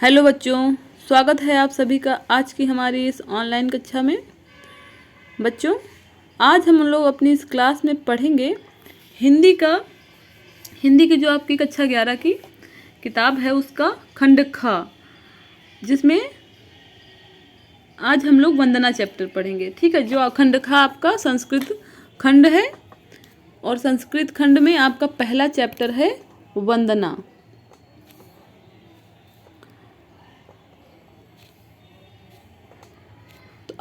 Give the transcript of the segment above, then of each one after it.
Hello बच्चों, स्वागत है आप सभी का आज की हमारी इस ऑनलाइन कक्षा में। बच्चों, आज हम लोग अपनी इस क्लास में पढ़ेंगे हिंदी की जो आपकी कक्षा 11 की किताब है उसका खंड ख, जिसमें आज हम लोग वंदना चैप्टर पढ़ेंगे। ठीक है, जो खंड ख आपका संस्कृत खंड है और संस्कृत खंड में आपका पहला चैप्टर है वंदना।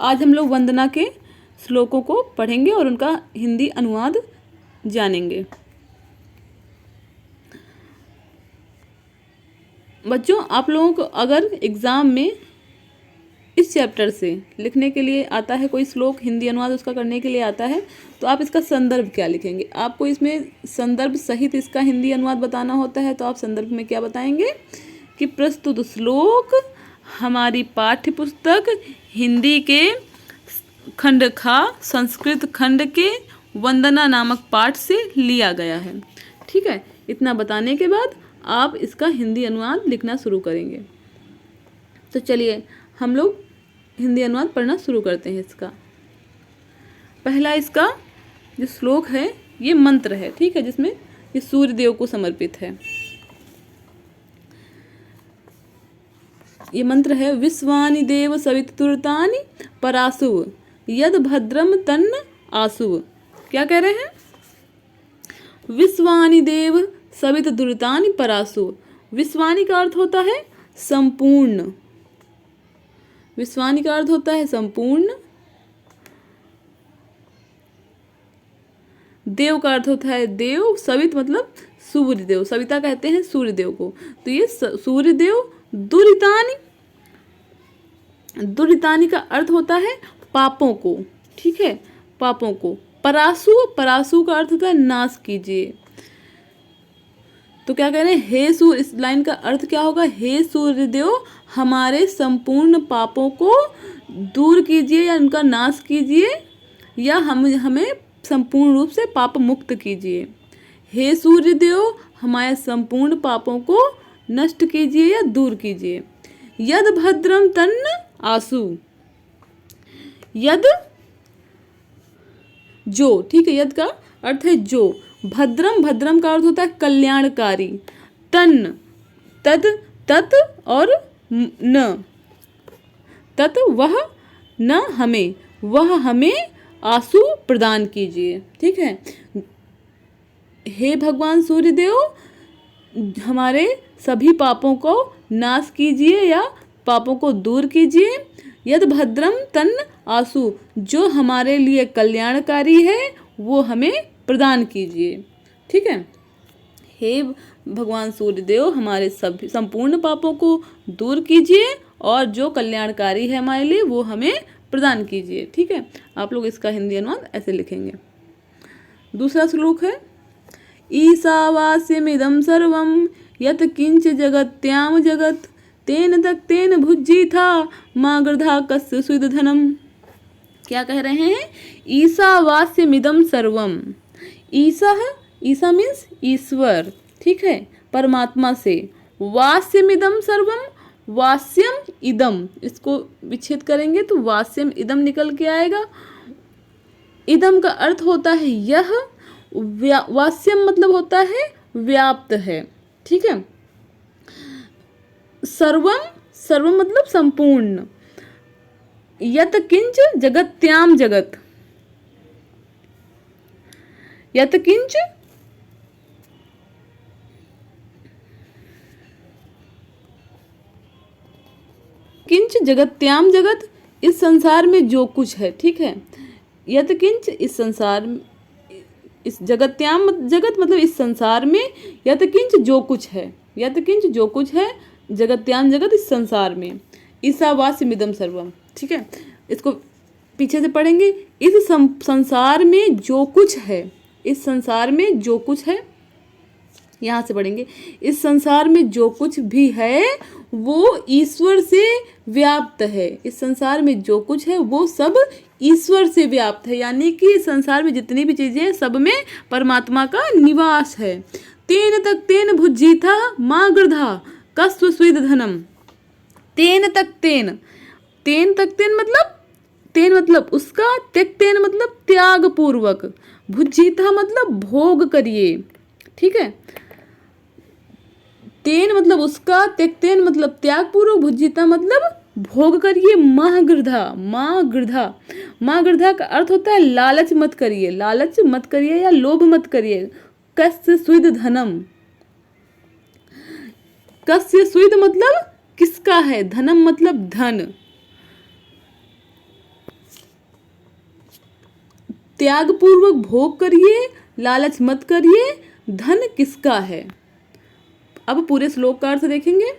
आज हम लोग वंदना के श्लोकों को पढ़ेंगे और उनका हिंदी अनुवाद जानेंगे। बच्चों, आप लोगों को अगर एग्ज़ाम में इस चैप्टर से लिखने के लिए आता है कोई श्लोक, हिंदी अनुवाद उसका करने के लिए आता है, तो आप इसका संदर्भ क्या लिखेंगे? आपको इसमें संदर्भ सहित इसका हिंदी अनुवाद बताना होता है, तो आप संदर्भ में क्या बताएंगे कि प्रस्तुत श्लोक हमारी पाठ्य पुस्तक हिंदी के खंड खा संस्कृत खंड के वंदना नामक पाठ से लिया गया है। ठीक है, इतना बताने के बाद आप इसका हिंदी अनुवाद लिखना शुरू करेंगे। तो चलिए हम लोग हिंदी अनुवाद पढ़ना शुरू करते हैं। इसका पहला इसका जो श्लोक है ये मंत्र है, ठीक है, जिसमें ये सूर्य देव को समर्पित है। ये मंत्र है, विश्वानि देव सवितुर्तानि परासुव यद भद्रम तन्न आसुव। क्या कह रहे हैं? विश्वानि देव सवितुर्तानि परासुव। विश्वानि का अर्थ होता है संपूर्ण। विश्वानि का अर्थ होता है संपूर्ण। देव का अर्थ होता है देव। सवित मतलब सूर्य देव, सविता कहते हैं सूर्य देव को। तो ये सूर्य देव। दुरितानी का अर्थ होता है पापों को। ठीक है, पापों को। परासु का अर्थ होता है नाश कीजिए। तो क्या कह रहे हैं? हे सूर्य, इस लाइन का अर्थ क्या होगा? हे सूर्य देव, हमारे संपूर्ण पापों को दूर कीजिए या उनका नाश कीजिए, या हमें संपूर्ण रूप से पाप मुक्त कीजिए। हे सूर्य देव, हमारे संपूर्ण पापों को नष्ट कीजिए या दूर कीजिए। यद भद्रम तन्न आसु। यद जो, ठीक है, यद का अर्थ है जो। भद्रम का अर्थ होता है कल्याणकारी। तन्न तद, तत् और न, तत् वह, न हमें, वह हमें आंसू प्रदान कीजिए। ठीक है, हे भगवान सूर्यदेव, हमारे सभी पापों को नाश कीजिए या पापों को दूर कीजिए। यद भद्रम तन्न आसु, जो हमारे लिए कल्याणकारी है वो हमें प्रदान कीजिए। ठीक है, हे भगवान सूर्यदेव, हमारे सभी संपूर्ण पापों को दूर कीजिए और जो कल्याणकारी है हमारे लिए वो हमें प्रदान कीजिए। ठीक है, आप लोग इसका हिंदी अनुवाद ऐसे लिखेंगे। दूसरा श्लोक है, ईशावास्यमिदं सर्वं यत् किंच जगत्याम जगत तेन तक्तेन भुज्जी था माँ गृधा कस्य सुद धनम। क्या कह रहे हैं? ईशावास्यमिदं सर्वम। ईसा मीन्स ईश्वर, ठीक है, परमात्मा से। वास्यमिदं सर्वम, वास्यम इदम, इसको विच्छेद करेंगे तो वास्यम इदम निकल के आएगा। इदम का अर्थ होता है यह। वास्यम मतलब होता है व्याप्त है। ठीक है, सर्वम मतलब संपूर्ण। यत किंच जगत्याम जगत, यत किंच जगत्याम जगत, इस संसार में जो कुछ है। ठीक है, यत किंच, इस संसार, इस जगत्याम जगत मतलब इस संसार में, यत किंच जो कुछ है, यत किंच जो कुछ है, जगत्याम जगत इस संसार में। ईशावास्यमिदं सर्वम। ठीक है, इसको पीछे से पढ़ेंगे। इस संसार में जो कुछ है, इस संसार में जो कुछ है, यहाँ से पढ़ेंगे। इस संसार में जो कुछ भी है वो ईश्वर से व्याप्त है। इस संसार में जो कुछ है वो सब ईश्वर से व्याप्त है, यानी कि संसार में जितनी भी चीज़ें हैं सब में परमात्मा का निवास है। तेन तक तेन भुज्जी था माँ गृधा कस्व स्विद धनम। तेन तक तेन, तेन तक तेन मतलब उसका, त्यक तेन मतलब त्याग पूर्वक, भुज्जीता मतलब भोग करिए। ठीक है, तेन मतलब उसका, त्यक तेन मतलब त्याग पूर्वक, भुज्जीता मतलब भोग करिए। माहगृधा, मागृधा, मागृधा का अर्थ होता है लालच मत करिए, लालच मत करिए या लोभ मत करिए। कस्य स्विद धनम, कस्य स्विद मतलब किसका है, धनम मतलब धन। त्याग पूर्वक भोग करिए, लालच मत करिए, धन किसका है। अब पूरे श्लोक का अर्थ देखेंगे।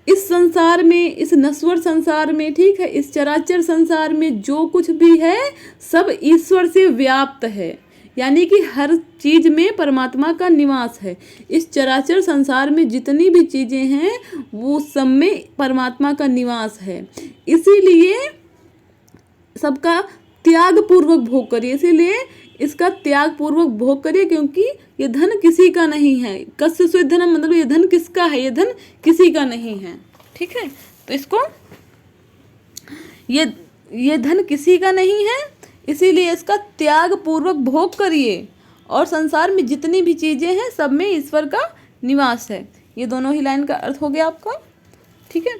इस संसार में, इस नश्वर संसार में, ठीक है, इस चराचर संसार में जो कुछ भी है सब ईश्वर से व्याप्त है, यानी कि हर चीज में परमात्मा का निवास है। इस चराचर संसार में जितनी भी चीजें हैं वो सब में परमात्मा का निवास है। इसीलिए सबका त्याग पूर्वक भोग करिए, इसीलिए इसका त्याग पूर्वक भोग करिए, क्योंकि ये धन किसी का नहीं है। कस्य स्विद धनम मतलब ये धन किसका है, ये धन किसी का नहीं है। ठीक है, तो इसको ये धन किसी का नहीं है, इसीलिए इसका त्याग पूर्वक भोग करिए। और संसार में जितनी भी चीजें हैं सब में ईश्वर का निवास है। ये दोनों ही लाइन का अर्थ हो गया आपका। ठीक है,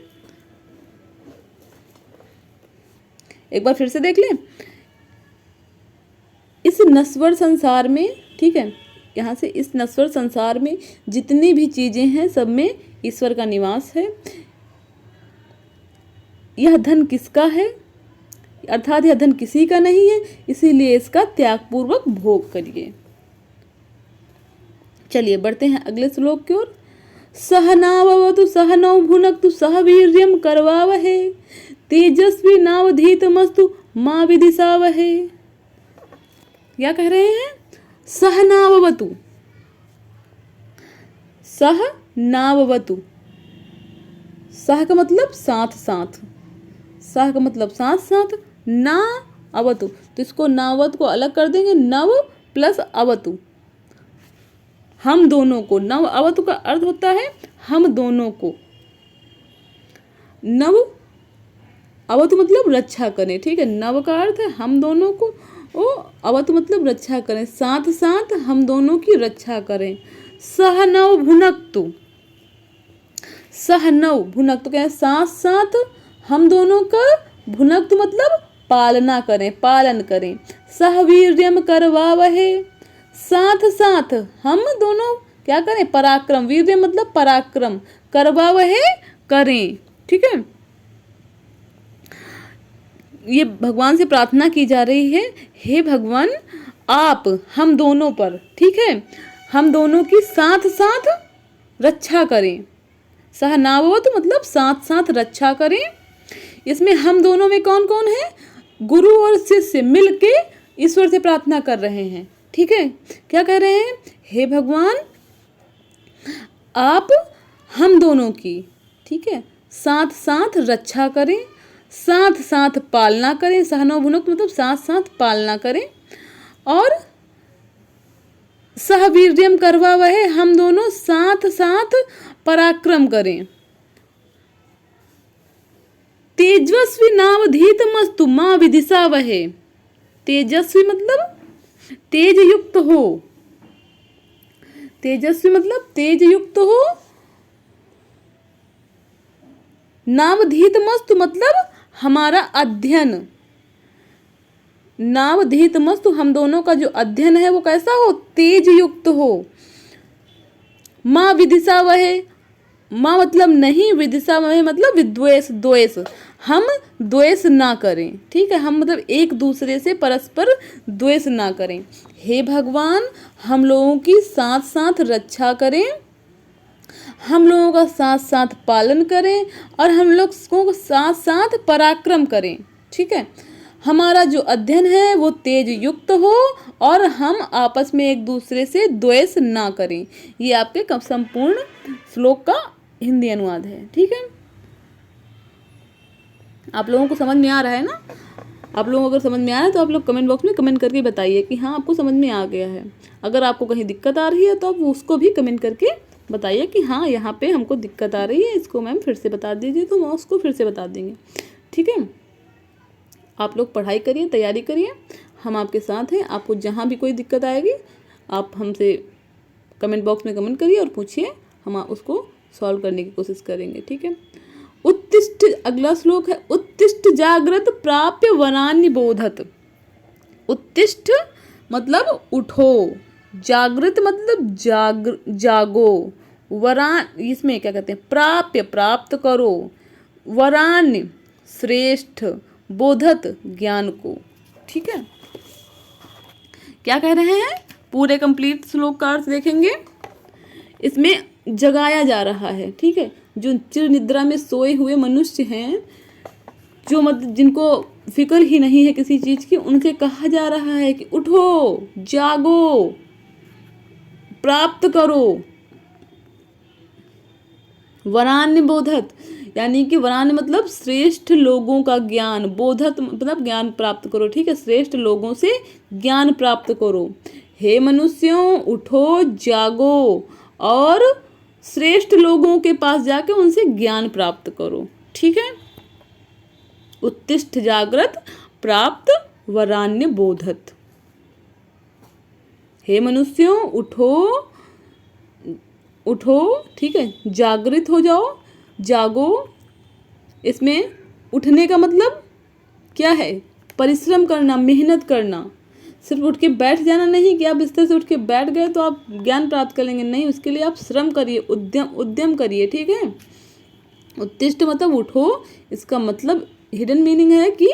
एक बार फिर से देख लें। इस नश्वर संसार में, ठीक है, यहाँ से इस नश्वर संसार में जितनी भी चीजें हैं सब में ईश्वर का निवास है। यह धन किसका है, अर्थात यह धन किसी का नहीं है, इसीलिए इसका त्याग पूर्वक भोग करिए। चलिए बढ़ते हैं अगले श्लोक की ओर। सहनावतु सहनौ भुनक्तु सह वीर्यं करवावहे तेजस्वी नावधीतमस्तु मां विदिशावहे। क्या कह रहे हैं, सहनावतु, सह नावतु, सह का मतलब साथ साथ, सह का मतलब साथ साथ, ना अवतु, तो इसको नावत को अलग कर देंगे, नव प्लस अवतु, हम दोनों को। नव अवतु का अर्थ होता है हम दोनों को। नव अवतु मतलब रक्षा करें, ठीक है, नव का अर्थ है हम दोनों को, ओ अवतु मतलब रक्षा करें, साथ साथ हम दोनों की रक्षा करें। सहनव भुनक्तु, सहनव भुनक्तु क्या है, साथ साथ हम दोनों का, भुनक्तु मतलब पालना करें, पालन करें। सहवीर्यम करवावहे, साथ साथ हम दोनों क्या करें, पराक्रम, वीर्य मतलब पराक्रम, करवावहे करें। ठीक है, ये भगवान से प्रार्थना की जा रही है, हे भगवान आप हम दोनों पर, ठीक है, हम दोनों की साथ साथ रक्षा करें। सहनावत मतलब साथ साथ रक्षा करें। इसमें हम दोनों में कौन कौन है, गुरु और शिष्य मिलके ईश्वर से प्रार्थना कर रहे हैं। ठीक है, क्या कह रहे हैं, हे भगवान आप हम दोनों की, ठीक है, साथ साथ रक्षा करें, साथ साथ पालना करें। सहनो भुनक मतलब साथ साथ पालना करें। और सहवीर्यम करवा वहे, हम दोनों साथ साथ पराक्रम करें। तेजस्वी नावधीत मस्तु मां विदिशा वहे, तेजस्वी मतलब तेज युक्त हो, तेजस्वी मतलब तेज युक्त हो। नावधीत मस्तु मतलब हमारा अध्ययन, नावधीत मस्तु हम दोनों का जो अध्ययन है वो कैसा हो, तेज युक्त हो। मां विदिशा वहे, मां मतलब नहीं, विदिशा वहे मतलब विद्वेष, द्वेष, हम द्वेष ना करें। ठीक है, हम मतलब एक दूसरे से परस्पर द्वेष ना करें। हे भगवान हम लोगों की साथ साथ रक्षा करें, हम लोगों का साथ साथ पालन करें और हम लोग को साथ साथ पराक्रम करें। ठीक है, हमारा जो अध्ययन है वो तेज युक्त हो और हम आपस में एक दूसरे से द्वेष ना करें। ये आपके संपूर्ण श्लोक का हिंदी अनुवाद है। ठीक है, आप लोगों को समझ में आ रहा है ना? आप लोगों को अगर समझ में आ रहा है तो आप लोग कमेंट बॉक्स में कमेंट करके बताइए कि हाँ आपको समझ में आ गया है। अगर आपको कहीं दिक्कत आ रही है तो आप उसको भी कमेंट करके बताइए कि हाँ यहाँ पे हमको दिक्कत आ रही है, इसको मैम फिर से बता दीजिए, तो हम उसको फिर से बता देंगे। ठीक है, आप लोग पढ़ाई करिए, तैयारी करिए, हम आपके साथ हैं। आपको जहाँ भी कोई दिक्कत आएगी आप हमसे कमेंट बॉक्स में कमेंट करिए और पूछिए, हम उसको सॉल्व करने की कोशिश करेंगे। ठीक है, उत्तिष्ठ, अगला श्लोक है, उत्तिष्ठ जागृत प्राप्य वरान्य बोधत। उत्तिष्ठ मतलब उठो, जागृत मतलब जागो, वरान इसमें क्या कहते हैं, प्राप्य प्राप्त करो, वरान्य श्रेष्ठ, बोधत ज्ञान को। ठीक है, क्या कह रहे हैं, पूरे कंप्लीट श्लोक का अर्थ देखेंगे। इसमें जगाया जा रहा है, ठीक है, जो चिर निद्रा में सोए हुए मनुष्य हैं, जो मतलब जिनको फिक्र ही नहीं है किसी चीज की, उनसे कहा जा रहा है कि उठो, जागो, प्राप्त करो वरान्य बोधत, यानी कि वरान्य मतलब श्रेष्ठ लोगों का ज्ञान, बोधत मतलब ज्ञान प्राप्त करो। ठीक है, श्रेष्ठ लोगों से ज्ञान प्राप्त करो। हे मनुष्यों उठो, जागो और श्रेष्ठ लोगों के पास जाके उनसे ज्ञान प्राप्त करो। ठीक है, उत्तिष्ठ जागृत प्राप्त वरान्य बोधत। हे मनुष्यों उठो, उठो, ठीक है, जागृत हो जाओ, जागो। इसमें उठने का मतलब क्या है, परिश्रम करना, मेहनत करना। सिर्फ उठ के बैठ जाना नहीं कि आप बिस्तर से उठ के बैठ गए तो आप ज्ञान प्राप्त कर लेंगे, नहीं, उसके लिए आप श्रम करिए, उद्यम करिए। ठीक है, उत्तिष्ठ मतलब उठो, इसका मतलब हिडन मीनिंग है कि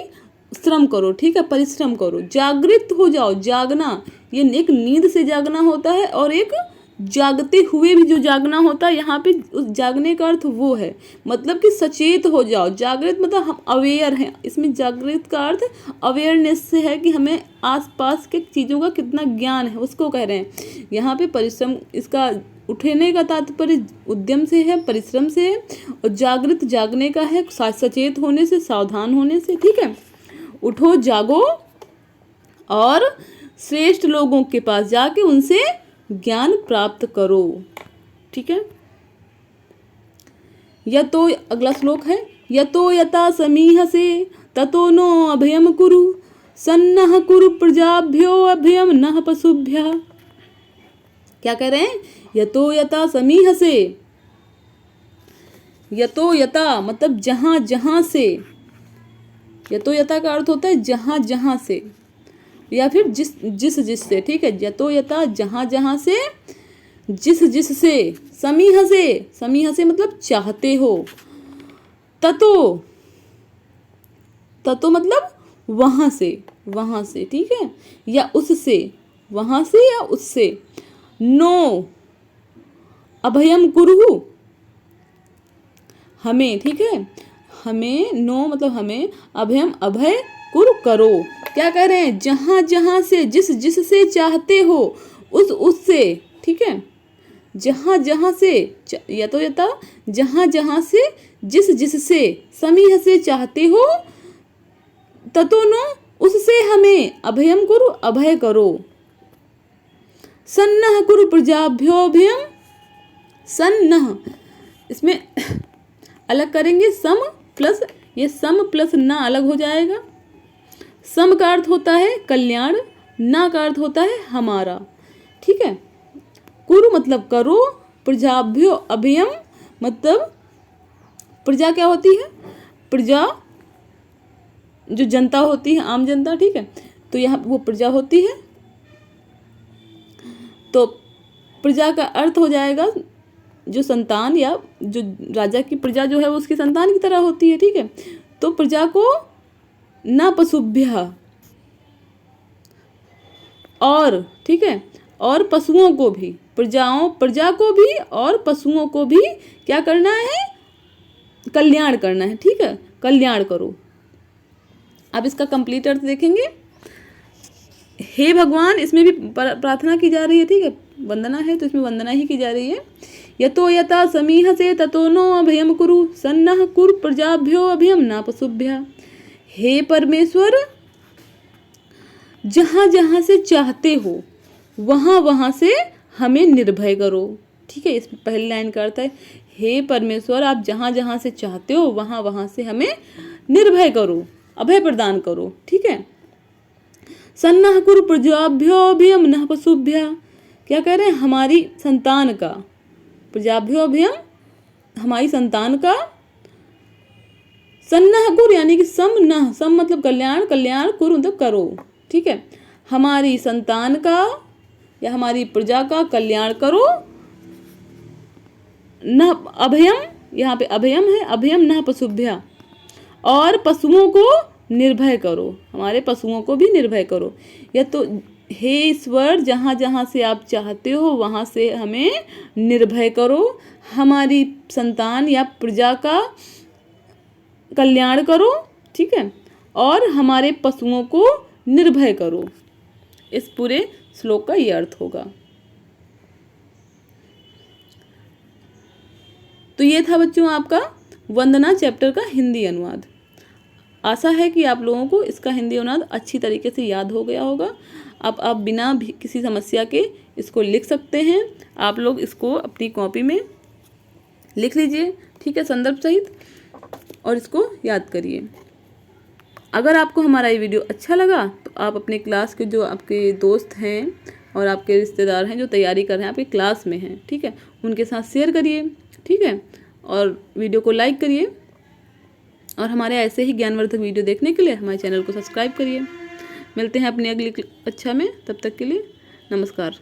श्रम करो। ठीक है, परिश्रम करो, जागृत हो जाओ, जागना, ये एक नींद से जागना होता है और एक जागते हुए भी जो जागना होता है, यहाँ पे उस जागने का अर्थ वो है, मतलब कि सचेत हो जाओ। जागृत मतलब हम अवेयर हैं, इसमें जागृत का अर्थ अवेयरनेस से है कि हमें आसपास के चीज़ों का कितना ज्ञान है, उसको कह रहे हैं। यहाँ पे परिश्रम, इसका उठने का तात्पर्य उद्यम से है, परिश्रम से है, और जागृत जागने का है, सचेत होने से, सावधान होने से। ठीक है, उठो, जागो और श्रेष्ठ लोगों के पास जाके उनसे ज्ञान प्राप्त करो। ठीक है, यतो, अगला श्लोक है, यतो यथा समीहसे ततो नो अभयम कुरु सन्नः कुरु प्रजाभ्यो अभयम नः पशुभ्यः। क्या कह रहे हैं, यतो यथा समीहसे, यतो यथा मतलब जहां जहां से, यतो यथा का अर्थ होता है जहां जहां से या फिर जिस से। ठीक है, यतो यथा जहां जहां से, जिस से, समीह से, समीह से मतलब चाहते हो, ततो, ततो मतलब वहां से, ठीक है, या उससे, वहां से या उससे। नो अभयम कुरु, हमें, ठीक है, हमें, नो मतलब हमें, अभयम अभय, कुरु करो। क्या कह रहे हैं, जहां जहां से, जिस से चाहते हो, उससे। ठीक है, जहां जहां से, यतो यथा जहां जहां से, जिस से, समीह से चाहते हो, ततो नो उससे हमें, अभयम कुरु अभय करो, सन्नः कुरु प्रजाभ्यो अभयम, सन्नः इसमें अलग करेंगे, सम प्लस, ये सम प्लस ना अलग हो जाएगा। सम का अर्थ होता है कल्याण, ना का अर्थ होता है हमारा। ठीक है, कुरु मतलब करो, प्रजाभ्यो अभयम मतलब प्रजा क्या होती है, प्रजा जो जनता होती है, आम जनता। ठीक है, तो यहाँ वो प्रजा होती है, तो प्रजा का अर्थ हो जाएगा जो संतान, या जो राजा की प्रजा जो है वो उसकी संतान की तरह होती है। ठीक है, तो प्रजा को न पशुभ्य, और ठीक है, और पशुओं को भी, प्रजा को भी और पशुओं को भी क्या करना है, कल्याण करना है। ठीक है, कल्याण करो। अब इसका कंप्लीट अर्थ देखेंगे। हे भगवान, इसमें भी प्रार्थना की जा रही है। ठीक है, वंदना है तो इसमें वंदना ही की जा रही है। यतो यथा समीह से ततो नो अभयम कुरु सन्नः कुरु प्रजाभ्यो अभयम न पशुभ्यः। हे परमेश्वर, जहां जहां से चाहते हो वहां वहां से हमें निर्भय करो। ठीक है। इस पहली लाइन का अर्थ है, हे परमेश्वर आप जहाँ जहाँ से चाहते हो वहाँ वहाँ से हमें निर्भय करो, अभय प्रदान करो। ठीक है। सन्नाह कुरु प्रजाभ्यो अभयम नः पशुभ्य, क्या कह रहे हैं, हमारी संतान का, प्रजाभ्यो अभयम हमारी संतान का, सन्नाह कुरु यानी कि सम नह, सम मतलब कल्याण, कल्याण कुरु मतलब करो। ठीक है। हमारी संतान का या हमारी प्रजा का कल्याण करो, न अभयम, यहाँ पे अभयम है, अभयम न पशुभ्या, और पशुओं को निर्भय करो, हमारे पशुओं को भी निर्भय करो। या तो हे ईश्वर जहाँ जहाँ से आप चाहते हो वहाँ से हमें निर्भय करो, हमारी संतान या प्रजा का कल्याण करो। ठीक है। और हमारे पशुओं को निर्भय करो। इस पूरे श्लोक का ये अर्थ होगा। तो ये था बच्चों आपका वंदना चैप्टर का हिंदी अनुवाद। आशा है कि आप लोगों को इसका हिंदी अनुवाद अच्छी तरीके से याद हो गया होगा। अब आप बिना भी किसी समस्या के इसको लिख सकते हैं। आप लोग इसको अपनी कॉपी में लिख लीजिए, ठीक है, संदर्भ सहित, और इसको याद करिए। अगर आपको हमारा ये वीडियो अच्छा लगा तो आप अपने क्लास के जो आपके दोस्त हैं और आपके रिश्तेदार हैं जो तैयारी कर रहे हैं, आपके क्लास में हैं, ठीक है, उनके साथ शेयर करिए। ठीक है। और वीडियो को लाइक करिए, और हमारे ऐसे ही ज्ञानवर्धक वीडियो देखने के लिए हमारे चैनल को सब्सक्राइब करिए। मिलते हैं अपनी अगली कक्षा में, तब तक के लिए नमस्कार।